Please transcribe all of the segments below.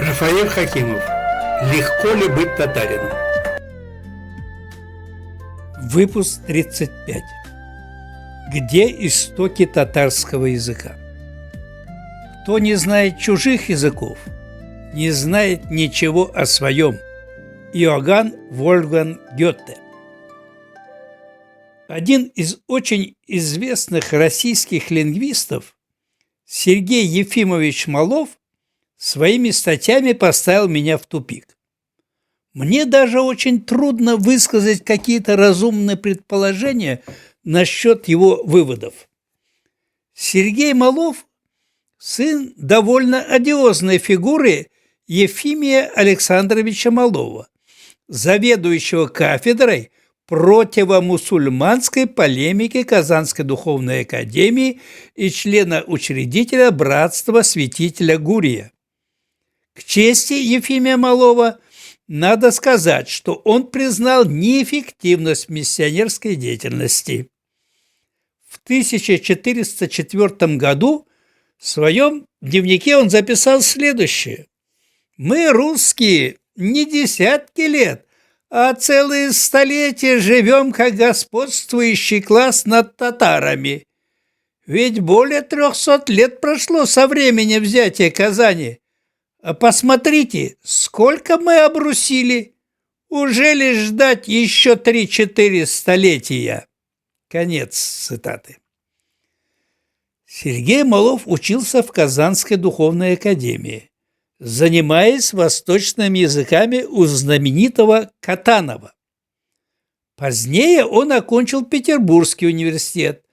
Рафаэль Хакимов. Легко ли быть татарином? Выпуск 35. Где истоки татарского языка? Кто не знает чужих языков, не знает ничего о своем. Иоганн Вольфганг Гёте. Один из очень известных российских лингвистов, Сергей Ефимович Малов, своими статьями поставил меня в тупик. Мне даже очень трудно высказать какие-то разумные предположения насчет его выводов. Сергей Малов – сын довольно одиозной фигуры Ефимия Александровича Малова, заведующего кафедрой противомусульманской полемики Казанской духовной академии и члена-учредителя братства святителя Гурия. К чести Ефимия Малова надо сказать, что он признал неэффективность миссионерской деятельности. В 1404 году в своем дневнике он записал следующее: «Мы, русские, не десятки лет, а целые столетия живем как господствующий класс над татарами. Ведь более 300 лет прошло со времени взятия Казани. А посмотрите, сколько мы обрусили! Уже ли ждать еще 3-4 столетия?» Конец цитаты. Сергей Малов учился в Казанской духовной академии, занимаясь восточными языками у знаменитого Катанова. Позднее он окончил Петербургский университет,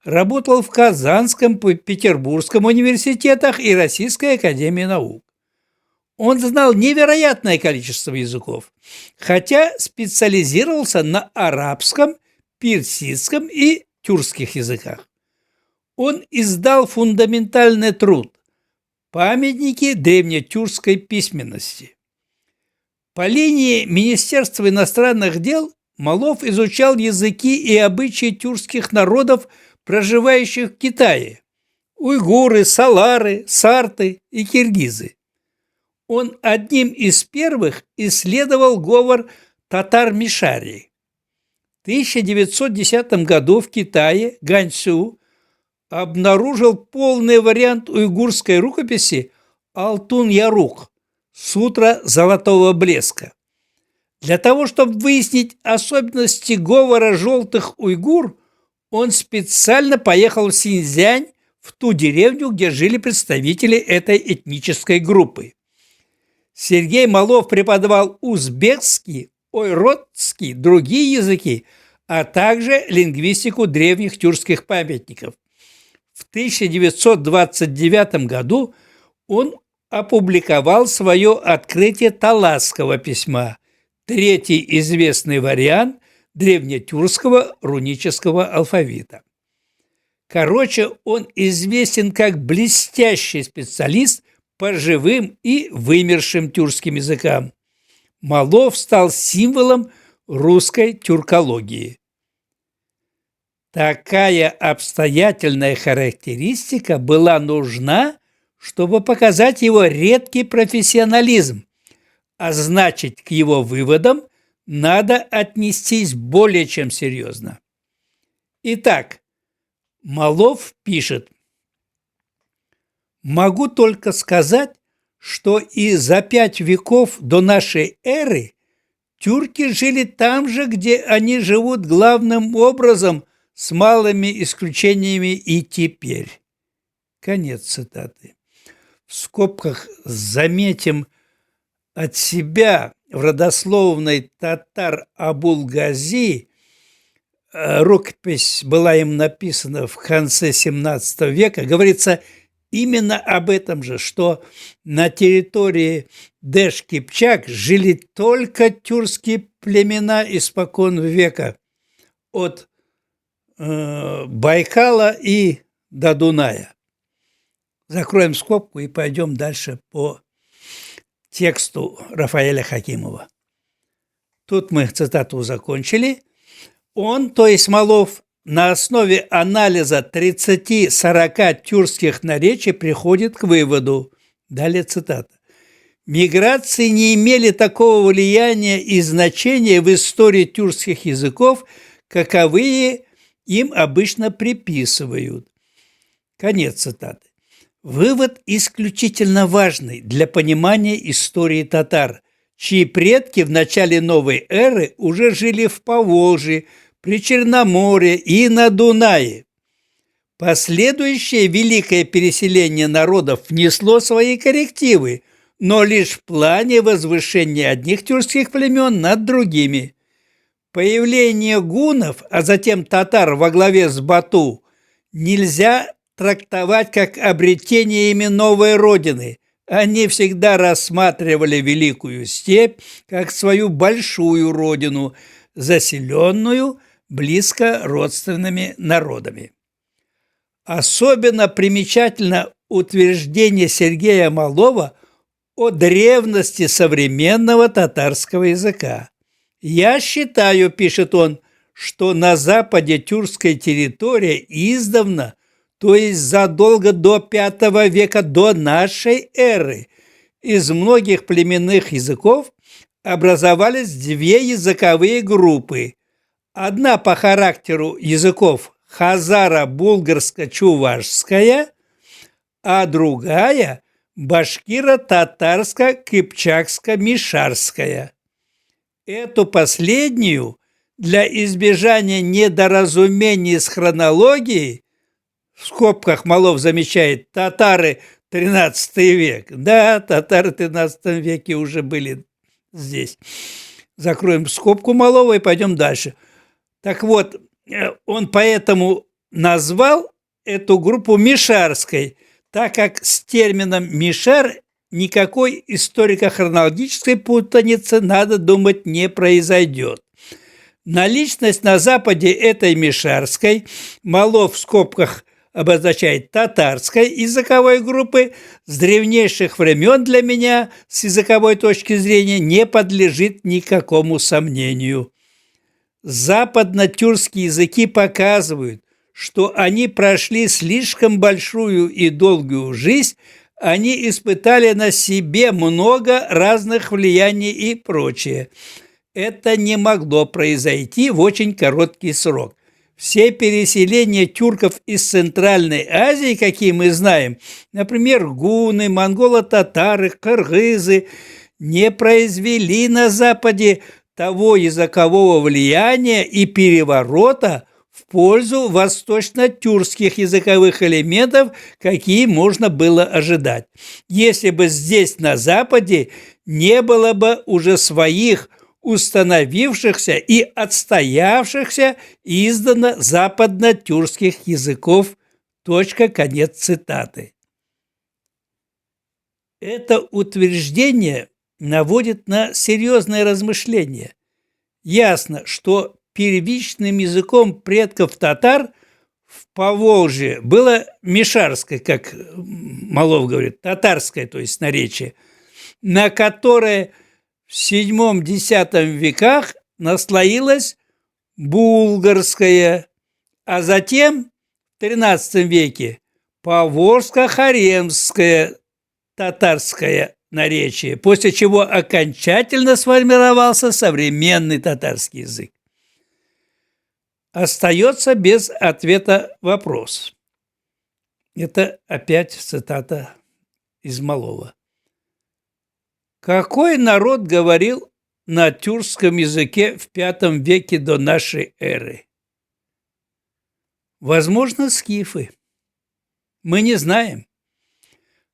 работал в Казанском, Петербургском университетах и Российской академии наук. Он знал невероятное количество языков, хотя специализировался на арабском, персидском и тюркских языках. Он издал фундаментальный труд «Памятники древнетюркской письменности». По линии Министерства иностранных дел Малов изучал языки и обычаи тюркских народов, проживающих в Китае – уйгуры, салары, сарты и киргизы. Он одним из первых исследовал говор татар-мишари. В 1910 году в Китае Ганьсу обнаружил полный вариант уйгурской рукописи Алтун-Ярук «Сутра золотого блеска». Для того, чтобы выяснить особенности говора желтых уйгур, он специально поехал в Синьцзянь, в ту деревню, где жили представители этой этнической группы. Сергей Малов преподавал узбекский, ойротский, другие языки, а также лингвистику древних тюркских памятников. В 1929 году он опубликовал свое открытие таласского письма, третий известный вариант древнетюркского рунического алфавита. Короче, он известен как блестящий специалист по живым и вымершим тюркским языкам. Малов стал символом русской тюркологии. Такая обстоятельная характеристика была нужна, чтобы показать его редкий профессионализм, а значит, к его выводам надо отнестись более чем серьезно. Итак, Малов пишет: «Могу только сказать, что и за 5 веков до нашей эры тюрки жили там же, где они живут главным образом, с малыми исключениями и теперь». Конец цитаты. В скобках заметим от себя в родословной татар Абул-Гази, рукопись была им написана в конце XVII века, говорится именно об этом же, что на территории Дэш-Кипчак жили только тюркские племена испокон века, от Байкала и до Дуная. Закроем скобку и пойдем дальше по тексту Рафаэля Хакимова. Тут мы цитату закончили. Он, то есть Малов, на основе анализа 30-40 тюркских наречий приходит к выводу, далее цитата: Миграции не имели такого влияния и значения в истории тюркских языков, каковые им обычно приписывают. Конец цитаты. Вывод исключительно важный для понимания истории татар, чьи предки в начале новой эры уже жили в Поволжье, при Черноморье и на Дунае. Последующее великое переселение народов внесло свои коррективы, но лишь в плане возвышения одних тюркских племен над другими. Появление гуннов, а затем татар во главе с Бату, нельзя трактовать как обретение ими новой родины. Они всегда рассматривали Великую Степь как свою большую родину, заселенную близко родственными народами. Особенно примечательно утверждение Сергея Малова о древности современного татарского языка. «Я считаю, – пишет он, – что на западе тюркская территория издавна, то есть задолго до V века до нашей эры, из многих племенных языков образовались две языковые группы. Одна по характеру языков хазаро-булгарско-чувашская, а другая – башкиро-татарско-кыпчакско-мишарская. Эту последнюю для избежания недоразумений с хронологией, в скобках Малов замечает, татары 13 век. Да, татары в 13 веке уже были здесь. Закроем скобку Малова и пойдем дальше. Так вот, он поэтому назвал эту группу мишарской, так как с термином «мишар» никакой историко-хронологической путаницы, надо думать, не произойдет. Наличность на западе этой мишарской, Малов в скобках обозначает татарской языковой группы, с древнейших времен для меня, с языковой точки зрения, не подлежит никакому сомнению. Западно-тюркские языки показывают, что они прошли слишком большую и долгую жизнь, они испытали на себе много разных влияний и прочее. Это не могло произойти в очень короткий срок. Все переселения тюрков из Центральной Азии, какие мы знаем, например, гунны, монголо-татары, кыргызы, не произвели на Западе того языкового влияния и переворота в пользу восточно-тюркских языковых элементов, какие можно было ожидать, если бы здесь, на Западе, не было бы уже своих установившихся и отстоявшихся издавна западно-тюркских языков. Конец цитаты. Это утверждение наводит на серьезное размышление. Ясно, что первичным языком предков татар в Поволжье было мишарское, как Малов говорит, татарское, то есть наречие, на которое в VII-X веках наслоилось булгарское, а затем в XIII веке поволжско-харемское татарское наречие, после чего окончательно сформировался современный татарский язык. Остается без ответа вопрос. Это опять цитата из Малова. Какой народ говорил на тюркском языке в V веке до нашей эры? Возможно, скифы. Мы не знаем.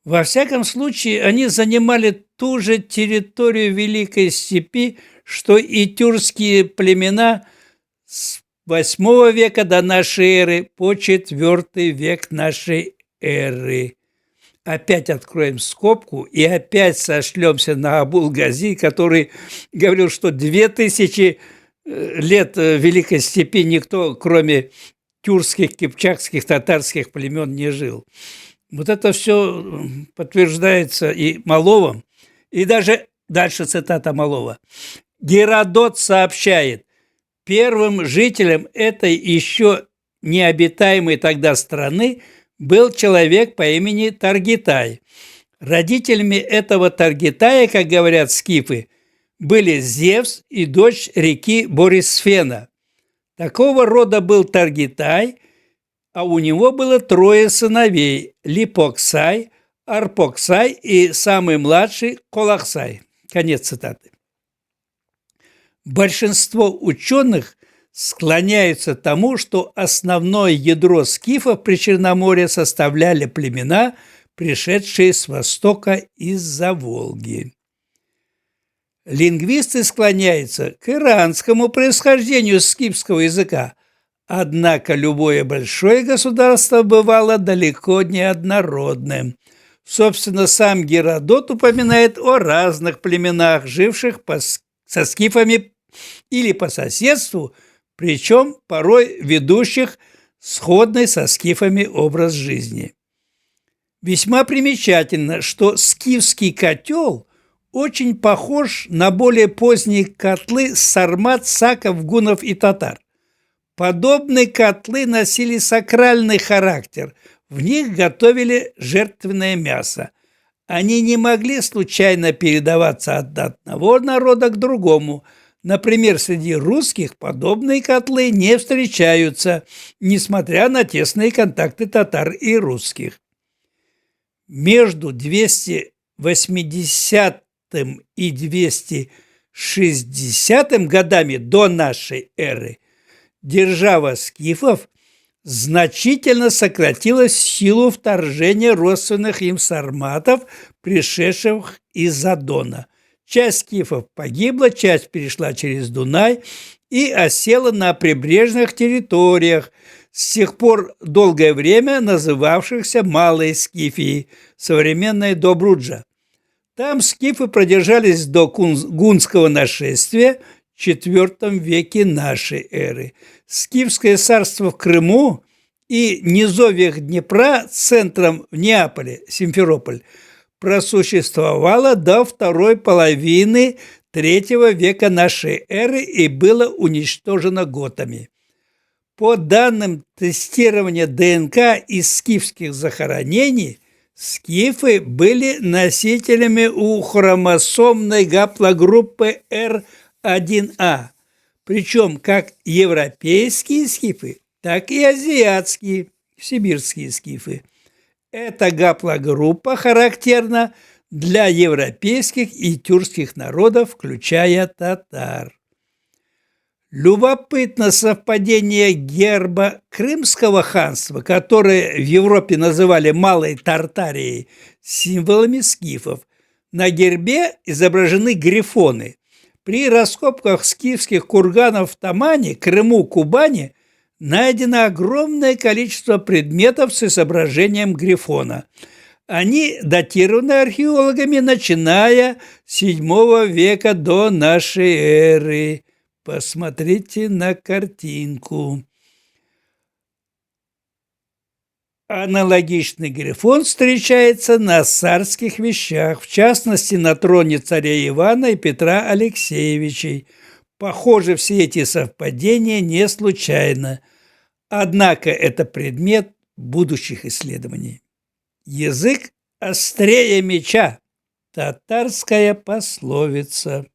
Во всяком случае, они занимали ту же территорию Великой Степи, что и тюркские племена с VIII века до нашей эры по IV век нашей эры. Опять откроем скобку и опять сошлемся на Абул-Гази, который говорил, что 2000 лет в Великой Степи никто, кроме тюркских, кипчакских, татарских племен, не жил. Вот это все подтверждается и Маловым, и даже дальше цитата Малова. Геродот сообщает, первым жителем этой еще необитаемой тогда страны был человек по имени Таргитай. Родителями этого Таргитая, как говорят скифы, были Зевс и дочь реки Борисфена. Такого рода был Таргитай, а у него было 3 сыновей – Липоксай, Арпоксай и самый младший – Колахсай. Конец цитаты. Большинство ученых склоняются к тому, что основное ядро скифов при Черноморье составляли племена, пришедшие с востока из-за Волги. Лингвисты склоняются к иранскому происхождению скифского языка, однако любое большое государство бывало далеко не однородным. Собственно, сам Геродот упоминает о разных племенах, живших со скифами или по соседству, причем порой ведущих сходный со скифами образ жизни. Весьма примечательно, что скифский котел очень похож на более поздние котлы сармат, саков, гуннов и татар. Подобные котлы носили сакральный характер, в них готовили жертвенное мясо. Они не могли случайно передаваться от одного народа к другому. Например, среди русских подобные котлы не встречаются, несмотря на тесные контакты татар и русских. Между 280 и 260 годами до нашей эры держава скифов значительно сократилась в силу вторжения родственных им сарматов, пришедших из-за Дона. Часть скифов погибла, часть перешла через Дунай и осела на прибрежных территориях, с тех пор долгое время называвшихся Малой Скифией, современной Добруджа. Там скифы продержались до гунского нашествия в IV веке нашей эры. Скифское царство в Крыму и низовьях Днепра центром в Неаполе, Симферополь, просуществовало до второй половины III века нашей эры и было уничтожено готами. По данным тестирования ДНК из скифских захоронений, скифы были носителями у хромосомной гаплогруппы R1A, причем как европейские скифы, так и азиатские, сибирские скифы. Эта гаплогруппа характерна для европейских и тюркских народов, включая татар. Любопытно совпадение герба Крымского ханства, которое в Европе называли Малой Тартарией, с символами скифов. На гербе изображены грифоны. При раскопках скифских курганов в Тамане, Крыму, Кубани найдено огромное количество предметов с изображением грифона. Они датированы археологами, начиная с VII века до нашей эры. Посмотрите на картинку. Аналогичный грифон встречается на царских вещах, в частности на троне царя Ивана и Петра Алексеевичей. Похоже, все эти совпадения не случайны. Однако это предмет будущих исследований. Язык острее меча. Татарская пословица.